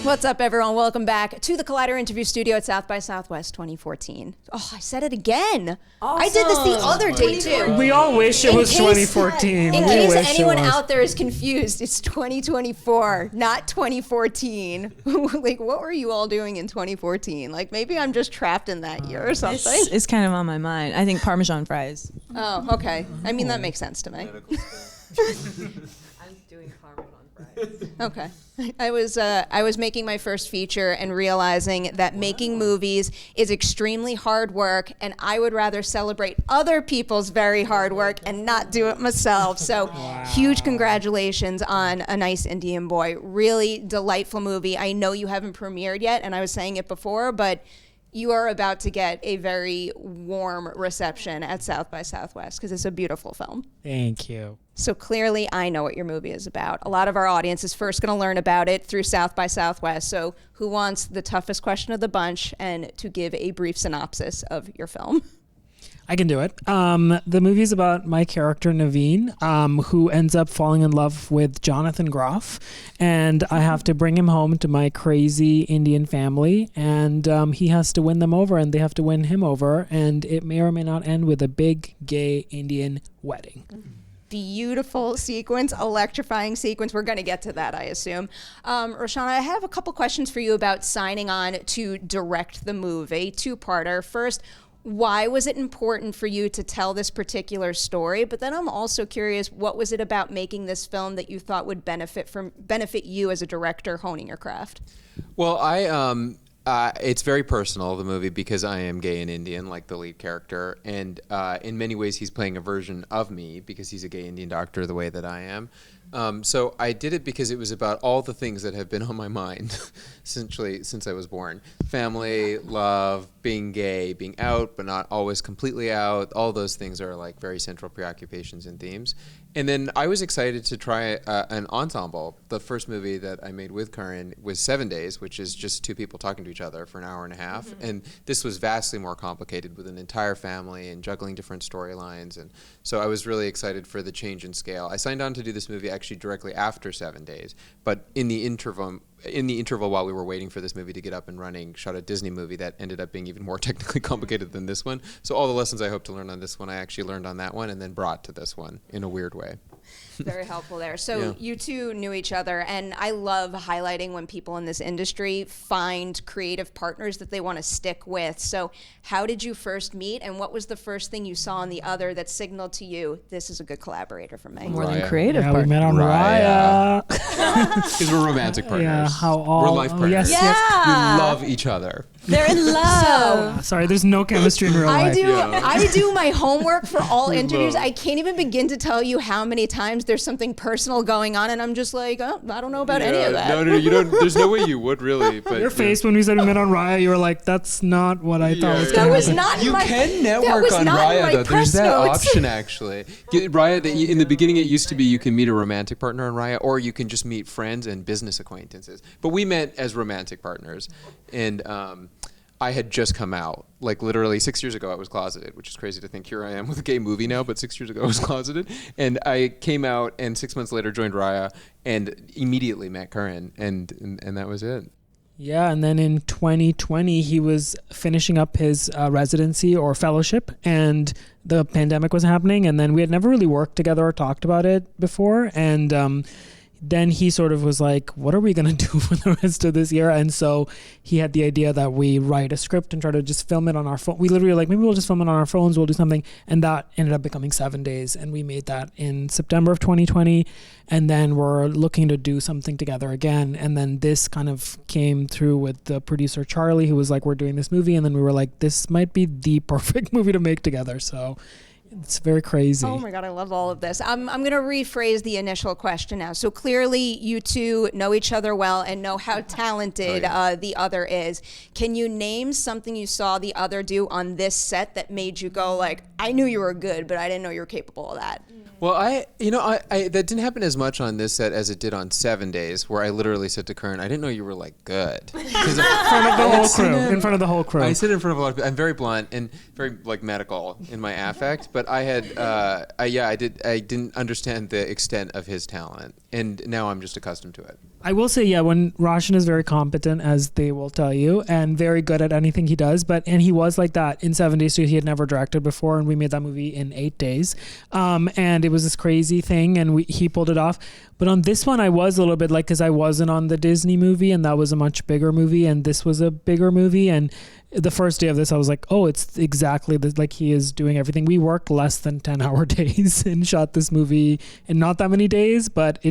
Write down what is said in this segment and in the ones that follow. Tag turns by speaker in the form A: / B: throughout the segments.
A: What's up, everyone? Welcome back to the Collider Interview Studio at South by Southwest 2014. Oh, I said it again. Awesome. I did this the other day, too.
B: We all wish it was 2014.
A: In case anyone out there is confused, it's 2024, not 2014. Like, what were you all doing in 2014? Like, maybe I'm just trapped in that year or something.
C: This is kind of on my mind. I think Parmesan fries.
A: Oh, okay. I mean, that makes sense to me.
C: I'm doing Parmesan fries.
A: Okay. I was making my first feature and realizing that making movies is extremely hard work, and I would rather celebrate other people's very hard work and not do it myself. So huge congratulations on A Nice Indian Boy. Really delightful movie. I know you haven't premiered yet, and I was saying it before, but you are about to get a very warm reception at South by Southwest because it's a beautiful film.
B: Thank you.
A: So clearly I know what your movie is about. A lot of our audience is first going to learn about it through South by Southwest. So who wants the toughest question of the bunch and to give a brief synopsis of your film?
B: I can do it. The movie is about my character, Naveen, who ends up falling in love with Jonathan Groff. And I have to bring him home to my crazy Indian family. And he has to win them over, and they have to win him over. And it may or may not end with a big gay Indian wedding.
A: Beautiful sequence, electrifying sequence. We're going to get to that, I assume. Roshan, I have a couple questions for you about signing on to direct the movie. Two-parter. First, why was it important for you to tell this particular story? But then I'm also curious, what was it about making this film that you thought would benefit you as a director honing your craft?
D: Well, it's very personal, the movie, because I am gay and Indian, like the lead character. And in many ways, he's playing a version of me because he's a gay Indian doctor the way that I am. So I did it because it was about all the things that have been on my mind, essentially, since I was born. Family, love, being gay, being out, but not always completely out. All those things are like very central preoccupations and themes. And then I was excited to try an ensemble. The first movie that I made with Karan was 7 Days, which is just two people talking to each other for an hour and a half. Mm-hmm. And this was vastly more complicated with an entire family and juggling different storylines. And so I was really excited for the change in scale. I signed on to do this movie actually directly after 7 Days, but in the interval while we were waiting for this movie to get up and running, shot a Disney movie that ended up being even more technically complicated than this one. So all the lessons I hope to learn on this one, I actually learned on that one and then brought to this one in a weird way.
A: Very helpful there. So you two knew each other, and I love highlighting when people in this industry find creative partners that they want to stick with. So how did you first meet, and what was the first thing you saw in the other that signaled to you, this is a good collaborator for me?
C: More than creative
B: partner. We met on
D: Raya. Because we're romantic partners.
B: Yeah,
D: we're life partners.
B: Yes,
A: yeah.
B: yes.
D: We love each other.
C: They're in love.
B: Sorry, there's no chemistry in real life.
A: I do my homework for all interviews. I can't even begin to tell you how many times there's something personal going on, and I'm just like, oh, I don't know about any of that.
D: No, you don't. There's no way you would really. But
B: your face when we said we met on Raya, you were like, "That's not what I thought was going to happen."
A: That was not.
D: You can network on Raya though. There's that option actually. Raya, in the beginning, it used to be you can meet a romantic partner on Raya, or you can just meet friends and business acquaintances. But we met as romantic partners, and I had just come out. Like literally 6 years ago, I was closeted, which is crazy to think here I am with a gay movie now, but 6 years ago I was closeted. And I came out and 6 months later joined Raya and immediately met Karan, and that was it.
B: Yeah, and then in 2020, he was finishing up his residency or fellowship, and the pandemic was happening, and then we had never really worked together or talked about it before, and then he sort of was like, what are we going to do for the rest of this year? And so he had the idea that we write a script and try to just film it on our phone. We literally were like, maybe we'll just film it on our phones, we'll do something. And that ended up becoming 7 Days. And we made that in September of 2020. And then we're looking to do something together again. And then this kind of came through with the producer, Charlie, who was like, we're doing this movie. And then we were like, this might be the perfect movie to make together. So it's very crazy.
A: Oh my God, I love all of this. I'm going to rephrase the initial question now. So clearly you two know each other well and know how talented the other is. Can you name something you saw the other do on this set that made you go like, I knew you were good, but I didn't know you were capable of that?
D: Well, I that didn't happen as much on this set as it did on 7 Days, where I literally said to Karan, I didn't know you were like good.
B: In front of the whole crew. In front of the whole crew.
D: I sit in front of a lot of people. I'm very blunt and very like medical in my affect, but but I had, I didn't understand the extent of his talent, and now I'm just accustomed to it.
B: I will say, yeah, when Roshan is very competent, as they will tell you, and very good at anything he does, and he was like that in 7 Days Too. He had never directed before, and we made that movie in 8 days. And it was this crazy thing, and he pulled it off. But on this one, I was a little bit like, because I wasn't on the Disney movie, and that was a much bigger movie, and this was a bigger movie, and the first day of this, I was like, oh, it's exactly like he is doing everything. We worked less than 10-hour days and shot this movie in not that many days, but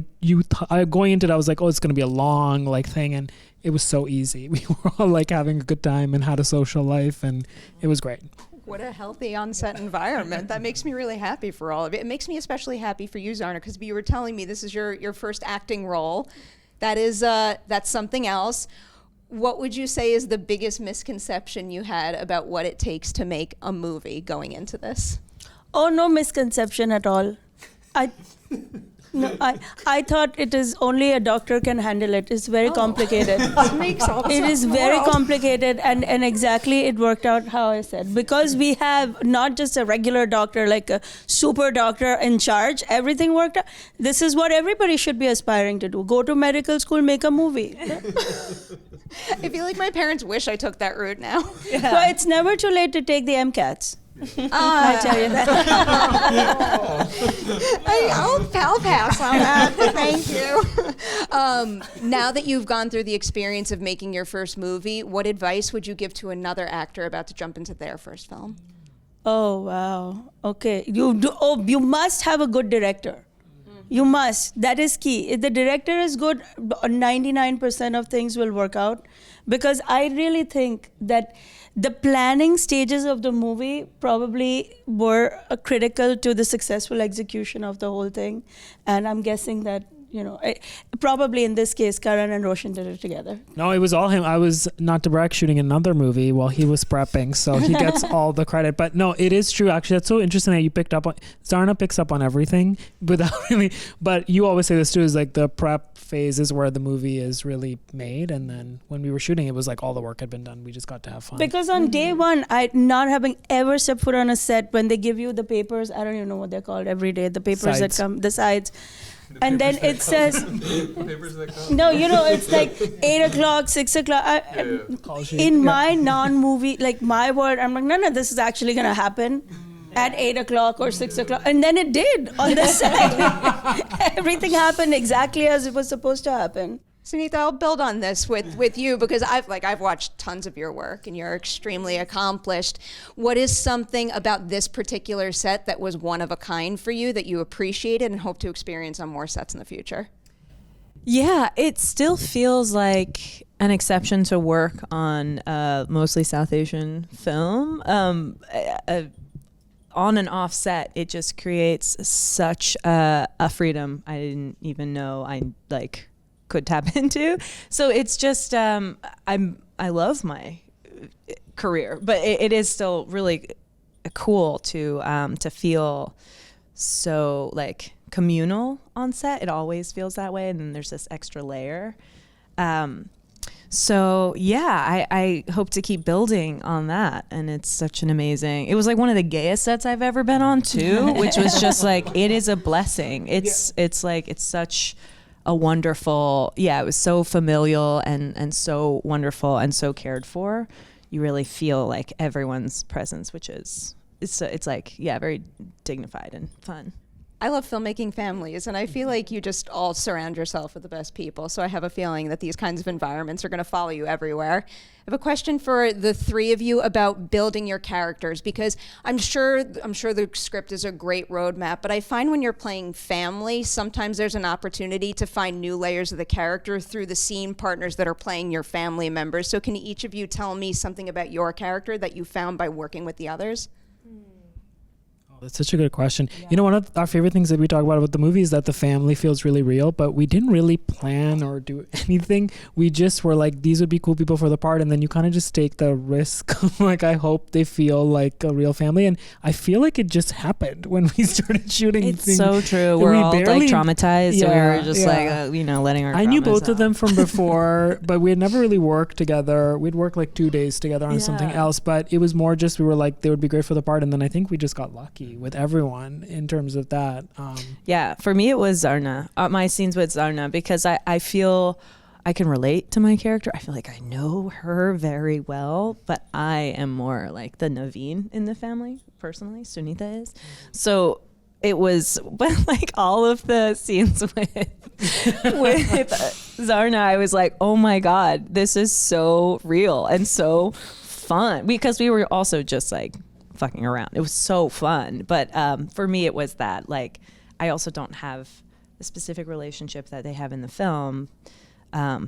B: going into it, I was like, oh, it's going to be a long thing, and it was so easy. We were all like having a good time and had a social life, and it was great.
A: What a healthy on-set environment. That makes me really happy for all of it. It makes me especially happy for you, Zarna, because you were telling me this is your first acting role. That's something else. What would you say is the biggest misconception you had about what it takes to make a movie going into this?
E: Oh, no misconception at all. I thought it is only a doctor can handle it. It's very complicated. It is very complicated, and exactly it worked out how I said. Because we have not just a regular doctor, like a super doctor in charge, everything worked out. This is what everybody should be aspiring to do. Go to medical school, make a movie.
A: I feel like my parents wish I took that route now.
E: Yeah. Well, it's never too late to take the MCATs. I tell you that.
A: I'll pass on that. Thank you. Now that you've gone through the experience of making your first movie, what advice would you give to another actor about to jump into their first film?
E: Oh, wow. Okay. You must have a good director. You must. That is key. If the director is good, 99% of things will work out. Because I really think that the planning stages of the movie probably were critical to the successful execution of the whole thing. And I'm guessing that, probably in this case, Karan and Roshan did it together.
B: No, it was all him. I was, not to brag, shooting another movie while he was prepping, so he gets all the credit. But no, it is true. Actually, that's so interesting that you picked up on. Zarna picks up on everything without really. But you always say this too, is like the prep phase is where the movie is really made, and then when we were shooting, it was like all the work had been done. We just got to have fun.
E: Because on day one, not having ever stepped foot on a set, when they give you the papers, I don't even know what they're called every day, the papers that come, the sides. And then it says, no, it's like 8 o'clock, 6 o'clock. In my non-movie, like my world, I'm like, no, this is actually going to happen at 8 o'clock or 6 o'clock. And then it did on the set. Everything happened exactly as it was supposed to happen.
A: Sunita, I'll build on this with you because I've watched tons of your work and you're extremely accomplished. What is something about this particular set that was one of a kind for you that you appreciated and hope to experience on more sets in the future?
C: Yeah, it still feels like an exception to work on mostly South Asian film. On and off set, it just creates such a freedom I didn't even know I could tap into. So it's just I love my career, but it is still really cool to feel so communal on set. It always feels that way, and then there's this extra layer. So yeah, I hope to keep building on that, and it's such an amazing. It was like one of the gayest sets I've ever been on too, which was just it is a blessing. It's such a wonderful, it was so familial and so wonderful and so cared for. You really feel like everyone's presence, which is, it's very dignified and fun.
A: I love filmmaking families, and I feel like you just all surround yourself with the best people. So I have a feeling that these kinds of environments are going to follow you everywhere. I have a question for the three of you about building your characters, because I'm sure the script is a great roadmap, but I find when you're playing family, sometimes there's an opportunity to find new layers of the character through the scene partners that are playing your family members. So can each of you tell me something about your character that you found by working with the others?
B: That's such a good question. Yeah. One of our favorite things that we talk about the movie is that the family feels really real, but we didn't really plan or do anything. We just were like, these would be cool people for the part, and then you kind of just take the risk. I hope they feel like a real family, and I feel like it just happened when we started shooting.
C: It's so true. We're all traumatized, so we were just letting our.
B: I knew both of them from before, but we had never really worked together. We'd work 2 days together on something else, but it was more just we were like, they would be great for the part, and then I think we just got lucky. easy with everyone in terms of that.
C: Yeah, for me it was Zarna. My scenes with Zarna, because I feel I can relate to my character. I feel like I know her very well, but I am more like the Naveen in the family, personally. Sunita is. So it was, but like all of the scenes with Zarna, I was like, oh my God, this is so real and so fun, because we were also just like fucking around. It was so fun. But for me, it was that, like, I also don't have the specific relationship that they have in the film. I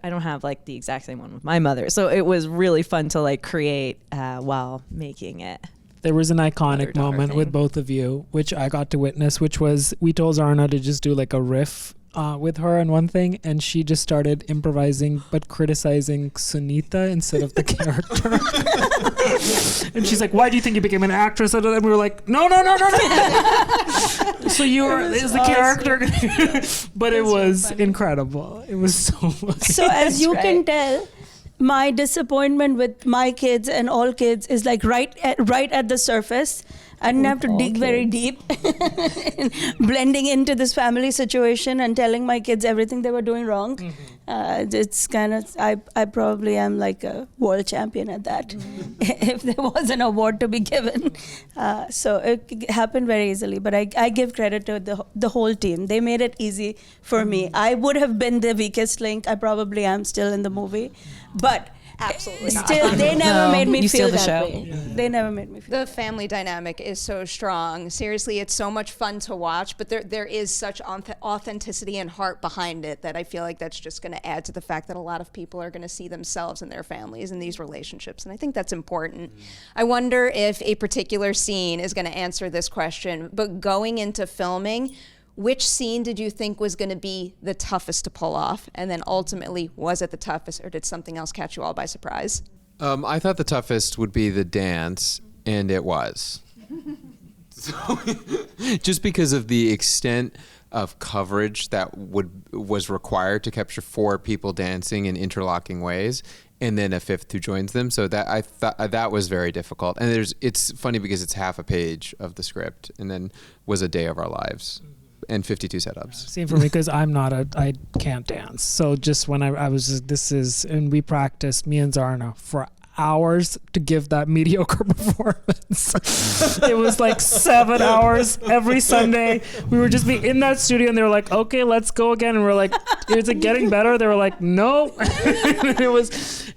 C: don't have like the exact same one with my mother. So it was really fun to like create while making it.
B: There was an iconic moment with both of you, which I got to witness, which was we told Zarna to just do like a riff with her on one thing, and she just started improvising but criticizing Sunita instead of the character. And she's like, why do you think you became an actress? And we were like, no. So you were is the character. But it was incredible. It was so funny.
E: So as you can tell, my disappointment with my kids and all kids is like right at the surface. I didn't have to dig very deep, blending into this family situation and telling my kids everything they were doing wrong. It's kind of, I probably am like a world champion at that, if there was an award to be given. So it happened very easily, but I give credit to the whole team. They made it easy for me. I would have been the weakest link. I probably am still in the movie, but
A: absolutely
E: still, they never made me feel that way.
C: Yeah.
E: They never made me feel.
A: The family dynamic is so strong. Seriously, it's so much fun to watch, but there is such authenticity and heart behind it that I feel like that's just going to add to the fact that a lot of people are going to see themselves and their families in these relationships, and I think that's important. I wonder if a particular scene is going to answer this question, but going into filming, which scene did you think was going to be the toughest to pull off? And then ultimately, was it the toughest, or did something else catch you all by surprise?
D: I thought the toughest would be the dance, and it was. So, just because of the extent of coverage that was required to capture 4 people dancing in interlocking ways, and then a 5th who joins them. So that I thought that was very difficult. And it's funny because it's half a page of the script, and then was a day of our lives. And 52 setups.
B: Same for me, because I can't dance. So just when I was just, and we practiced, me and Zarna, for hours to give that mediocre performance. It was like 7 hours every Sunday. We would just be in that studio, and they were like, okay, let's go again. And we're like, is it getting better? They were like, no.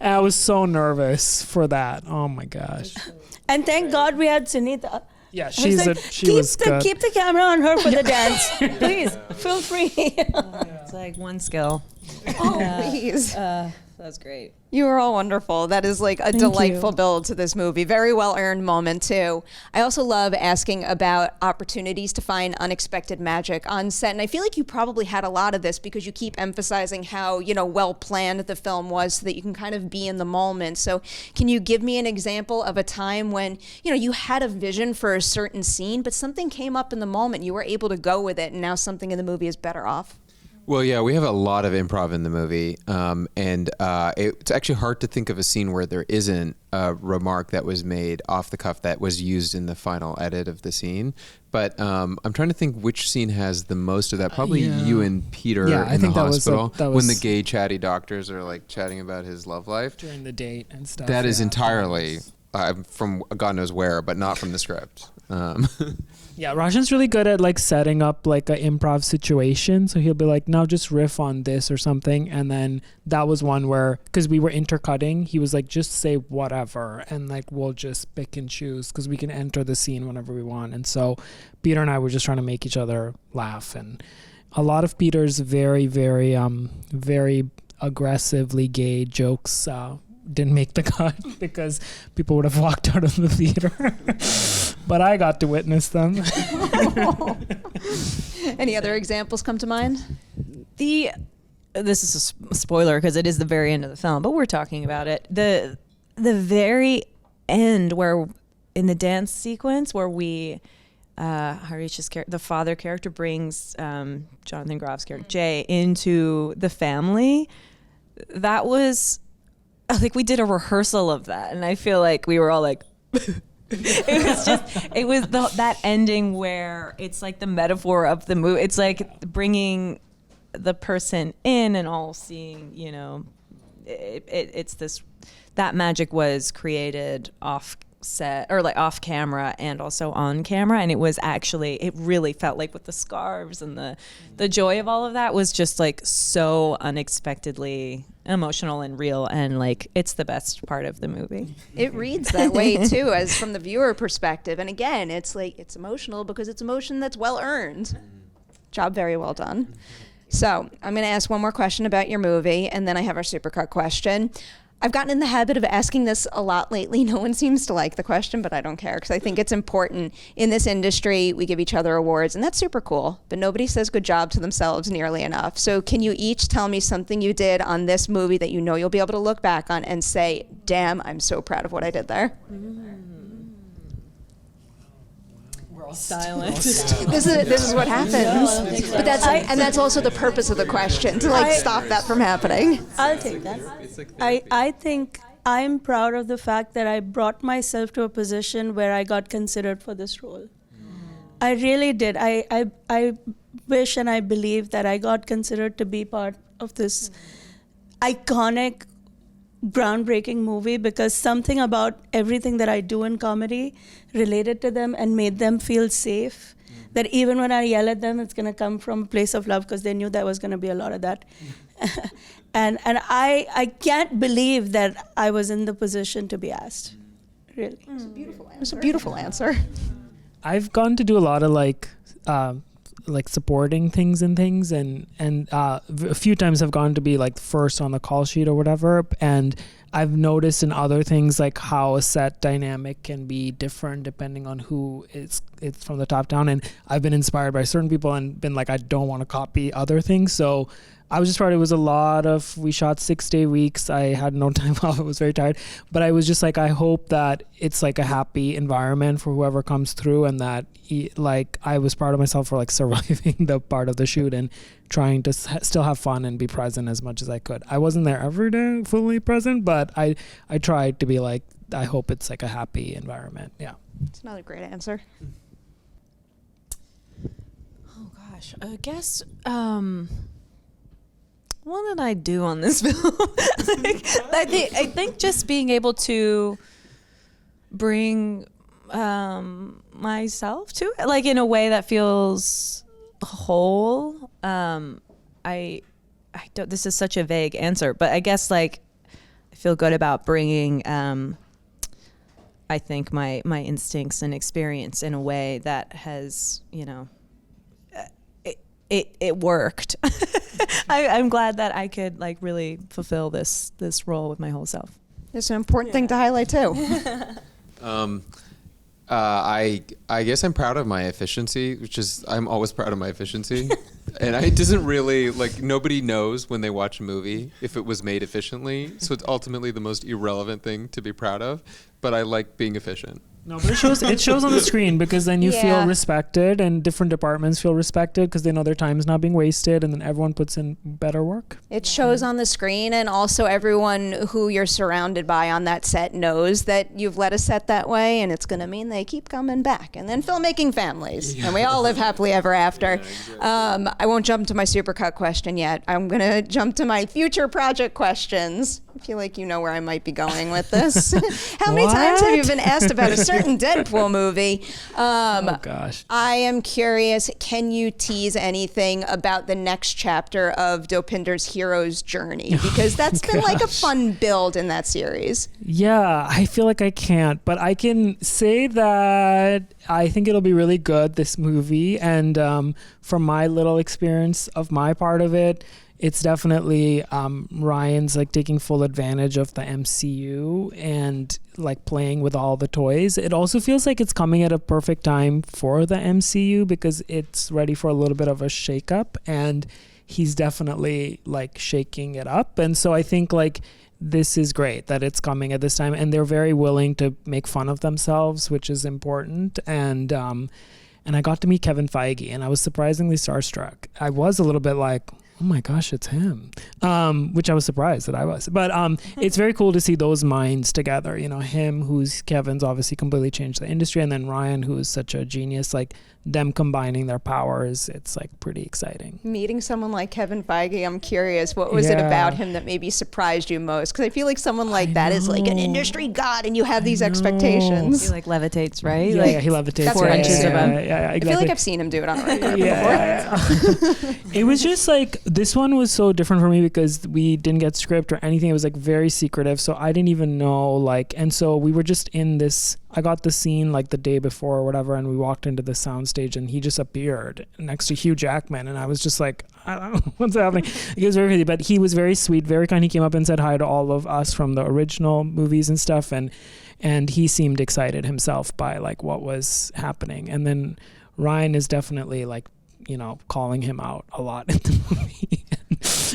B: I was so nervous for that. Oh my gosh.
E: And thank God we had Sunita.
B: Yeah,
E: Keep the camera on her for the dance, please. Feel free.
C: It's like one skill.
A: Oh, please.
C: That was great.
A: You were all wonderful. That is like a delightful build to this movie. Very well earned moment too. I also love asking about opportunities to find unexpected magic on set. And I feel like you probably had a lot of this because you keep emphasizing how, well planned the film was so that you can kind of be in the moment. So can you give me an example of a time when, you had a vision for a certain scene, but something came up in the moment, you were able to go with it, and now something in the movie is better off?
D: Well, yeah, we have a lot of improv in the movie, and it's actually hard to think of a scene where there isn't a remark that was made off the cuff that was used in the final edit of the scene. But I'm trying to think which scene has the most of that. Probably you and Peter in the hospital when the gay chatty doctors are like chatting about his love life.
B: During the date and stuff.
D: That is entirely from God knows where, but not from the script.
B: Yeah, Roshan's really good at like setting up like an improv situation. So he'll be like, now just riff on this or something. And then that was one where, because we were intercutting, he was like, just say whatever. And like, we'll just pick and choose because we can enter the scene whenever we want. And so Peter and I were just trying to make each other laugh. And a lot of Peter's very, very, very aggressively gay jokes didn't make the cut because people would have walked out of the theater. But I got to witness them.
A: Any other examples come to mind?
C: This is a spoiler because it is the very end of the film, but we're talking about it. The very end, where in the dance sequence where we Harish's the father character brings Jonathan Groff's character Jay into the family. That was like we did a rehearsal of that, and I feel like we were all like It was that ending where it's like the metaphor of the movie. It's like bringing the person in and all seeing, you know, it's this, that magic was created off set or like off camera and also on camera, and it was actually, it really felt like with the scarves and the joy of all of that was just like so unexpectedly emotional and real, and like it's the best part of the movie.
A: It reads that way too, as from the viewer perspective, and again, it's like it's emotional because it's emotion that's well earned. Job very well done. So I'm going to ask one more question about your movie, and then I have our supercut question. I've gotten in the habit of asking this a lot lately. No one seems to like the question, but I don't care because I think it's important. In this industry, we give each other awards, and that's super cool, but nobody says good job to themselves nearly enough. So can you each tell me something you did on this movie that you know you'll be able to look back on and say, damn, I'm so proud of what I did there?
C: We're all silent.
A: This is what happens. But that's also the purpose of the question, to like stop that from happening.
E: I'll take that. I think I'm proud of the fact that I brought myself to a position where I got considered for this role. I really did. I wish and I believe that I got considered to be part of this iconic, groundbreaking movie, because something about everything that I do in comedy related to them and made them feel safe. That even when I yell at them, it's going to come from a place of love, because they knew there was going to be a lot of that. And I can't believe that I was in the position to be asked. Really.
A: It's a beautiful answer.
B: I've gotten to do a lot of like supporting things and a few times I've gone to be like first on the call sheet or whatever, and I've noticed in other things like how a set dynamic can be different depending on who it's from the top down, and I've been inspired by certain people and been like, I don't want to copy other things. So I was just proud. It was a lot of, we shot 6-day weeks. I had no time off. I was very tired, but I was just like, I hope that it's like a happy environment for whoever comes through, and that like I was proud of myself for like surviving the part of the shoot and trying to still have fun and be present as much as I could. I wasn't there every day fully present, but I tried to be like, I hope it's like a happy environment. Yeah.
A: It's another great answer.
C: Oh gosh, I guess what did I do on this film? I think just being able to bring myself to it, like in a way that feels whole. I don't. This is such a vague answer, but I guess like I feel good about bringing. I think my instincts and experience in a way that has, you know, it worked. I'm glad that I could like really fulfill this role with my whole self.
A: It's an important thing to highlight too.
D: I guess I'm proud of my efficiency, which is, I'm always proud of my efficiency. And it doesn't really, like, nobody knows when they watch a movie if it was made efficiently. So it's ultimately the most irrelevant thing to be proud of. But I like being efficient.
B: No, but it shows on the screen, because then you feel respected, and different departments feel respected because they know their time is not being wasted, and then everyone puts in better work.
A: It shows on the screen, and also everyone who you're surrounded by on that set knows that you've led a set that way, and it's going to mean they keep coming back. And then filmmaking families, and we all live happily ever after. I won't jump to my supercut question yet. I'm going to jump to my future project questions. I feel like you know where I might be going with this. How many times have you been asked about a certain Deadpool movie?
B: Oh gosh.
A: I am curious, can you tease anything about the next chapter of Dopinder's hero's journey? Because that's been like a fun build in that series.
B: Yeah, I feel like I can't, but I can say that I think it'll be really good, this movie. And from my little experience of my part of it, it's definitely Ryan's like taking full advantage of the MCU and like playing with all the toys. It also feels like it's coming at a perfect time for the MCU because it's ready for a little bit of a shakeup, and he's definitely like shaking it up. And so I think like this is great that it's coming at this time, and they're very willing to make fun of themselves, which is important. And I got to meet Kevin Feige, and I was surprisingly starstruck. I was a little bit like, oh my gosh, it's him, which I was surprised that I was. But it's very cool to see those minds together. You know, him, who's Kevin's obviously completely changed the industry, and then Ryan, who is such a genius. Like them combining their powers, it's like pretty exciting.
A: Meeting someone like Kevin Feige, I'm curious, what was it about him that maybe surprised you most? Because I feel like someone like that is like an industry god, and you have these expectations.
C: He like levitates, right?
B: Yeah,
C: like
B: he levitates.
A: That's
C: 4
A: right.
C: inches of him.
B: Yeah, exactly.
A: I feel like I've seen him do it on a regular before.
B: It was just like, this one was so different for me because we didn't get script or anything. It was like very secretive, so I didn't even know, like, and so we were just in this, I got the scene like the day before or whatever, and we walked into the soundstage and he just appeared next to Hugh Jackman, and I was just like, I don't know what's happening. He was very crazy, but he was very sweet, very kind. He came up and said hi to all of us from the original movies and stuff, and he seemed excited himself by like what was happening. And then Ryan is definitely like, you know, calling him out a lot in the movie.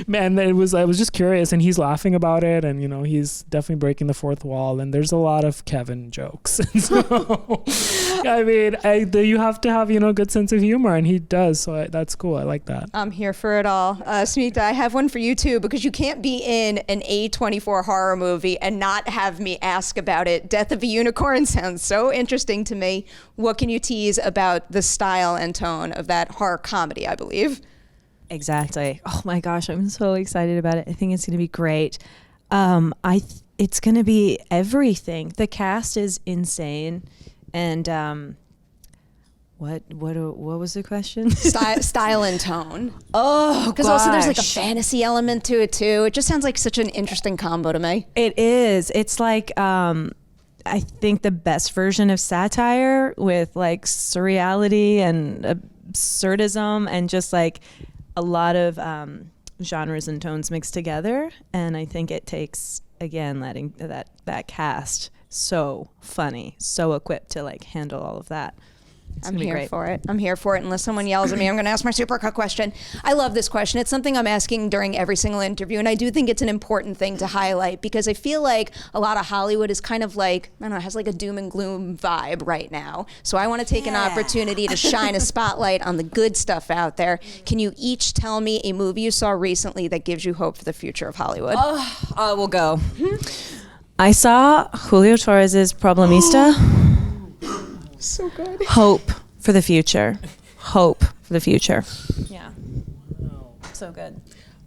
B: Man, I was just curious, and he's laughing about it, and you know, he's definitely breaking the fourth wall, and there's a lot of Kevin jokes. So, I mean, you have to have, you know, a good sense of humor, and he does, so that's cool. I like that.
A: I'm here for it all. Sunita, I have one for you too, because you can't be in an A24 horror movie and not have me ask about it. Death of a Unicorn sounds so interesting to me. What can you tease about the style and tone of that horror comedy, I believe?
C: Exactly. Oh my gosh, I'm so excited about it. I think it's going to be great. It's going to be everything. The cast is insane, and what was the question?
A: Style and tone.
C: Oh,
A: because also there's like a fantasy element to it too. It just sounds like such an interesting combo to me.
C: It is. It's like I think the best version of satire with like surreality and absurdism and just like a lot of genres and tones mixed together, and I think it takes, again, letting that cast so funny, so equipped to like handle all of that.
A: I'm here for it. I'm here for it. Unless someone yells at me, I'm going to ask my supercut question. I love this question. It's something I'm asking during every single interview, and I do think it's an important thing to highlight because I feel like a lot of Hollywood is kind of like, I don't know, has like a doom and gloom vibe right now. So I want to take an opportunity to shine a spotlight on the good stuff out there. Can you each tell me a movie you saw recently that gives you hope for the future of Hollywood?
C: I will go. I saw Julio Torres's Problemista.
A: So good.
C: Hope for the future. Hope for the future. Yeah. So good.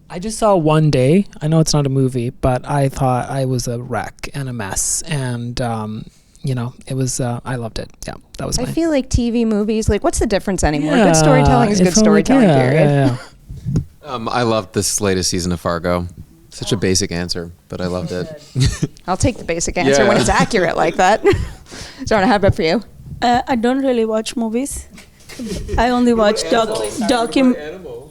B: I just saw One Day. I know it's not a movie, but I thought I was a wreck and a mess. And, you know, it was, I loved it. Yeah, that was
A: I feel like TV movies, like, what's the difference anymore? Good storytelling is
B: it
A: good
B: felt like,
A: storytelling,
B: yeah,
A: period.
B: yeah.
D: I loved this latest season of Fargo. Such a basic answer, but I loved it.
A: I'll take the basic answer when it's accurate like that. Zarna, how about for you?
E: I don't really watch movies. I only watch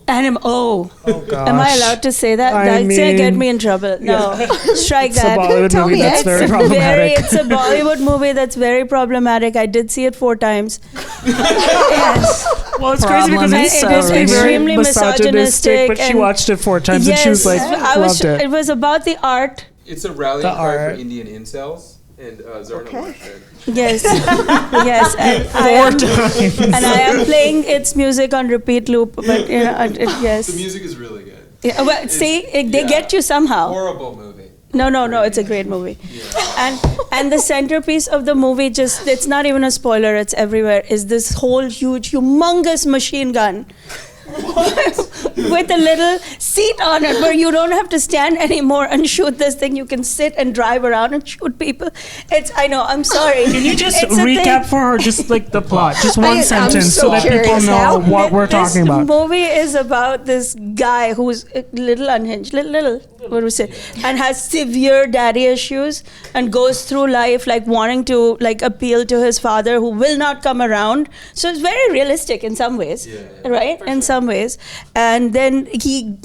E: Animal. Oh
B: gosh.
E: Am I allowed to say that? That's gonna get me in trouble. No, strike
B: It's
E: that.
B: a Bollywood
A: Tell
B: movie
A: me
B: that's
A: it.
B: very problematic.
E: It's a Bollywood movie that's very problematic. I did see it 4 times. Yes.
B: Well, it's crazy because
E: Problem.
B: it's
E: It is
B: very
E: extremely misogynistic,
B: but she
E: and-
B: watched it 4 times and she was like, loved it.
E: It was about the art.
D: It's a rallying
B: The
D: cry
B: art.
D: for Indian incels, and Zarna watched it.
E: Yes, yes, and I am playing its music on repeat loop. But you know, yes.
D: The music is really good.
E: Yeah, well, see, they get you somehow.
D: Horrible movie.
E: No, it's a great movie.
D: Yeah.
E: And the centerpiece of the movie, just, it's not even a spoiler, it's everywhere, is this whole huge, humongous machine gun. With a little seat on it where you don't have to stand anymore and shoot this thing. You can sit and drive around and shoot people. I know, I'm sorry.
B: Can you just
E: It's a
B: recap
E: thing.
B: for her just like the plot, just one
A: I'm
B: sentence,
A: so
B: so that people
A: curious
B: know
A: now.
B: what we're talking about?
E: This movie is about this guy who's a little unhinged, little, what do we say, and has severe daddy issues and goes through life like wanting to like appeal to his father who will not come around. So it's very realistic in some ways, right? In some ways. And then he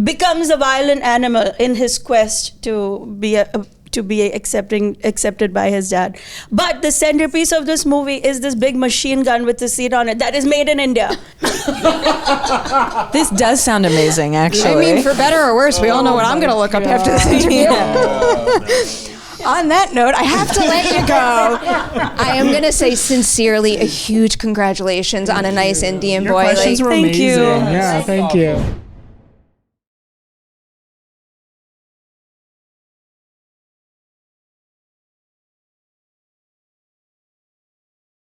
E: becomes a violent animal in his quest to be accepted by his dad. But the centerpiece of this movie is this big machine gun with the seat on it that is made in India.
C: This does sound amazing, actually.
A: I mean, for better or worse, we all know what I'm going to look up after this interview. On that note, I have to let you go. I am going to say sincerely a huge congratulations on a nice Indian
B: Your
A: boy.
B: questions were
E: thank
B: amazing.
E: you.
B: Yeah, thank you.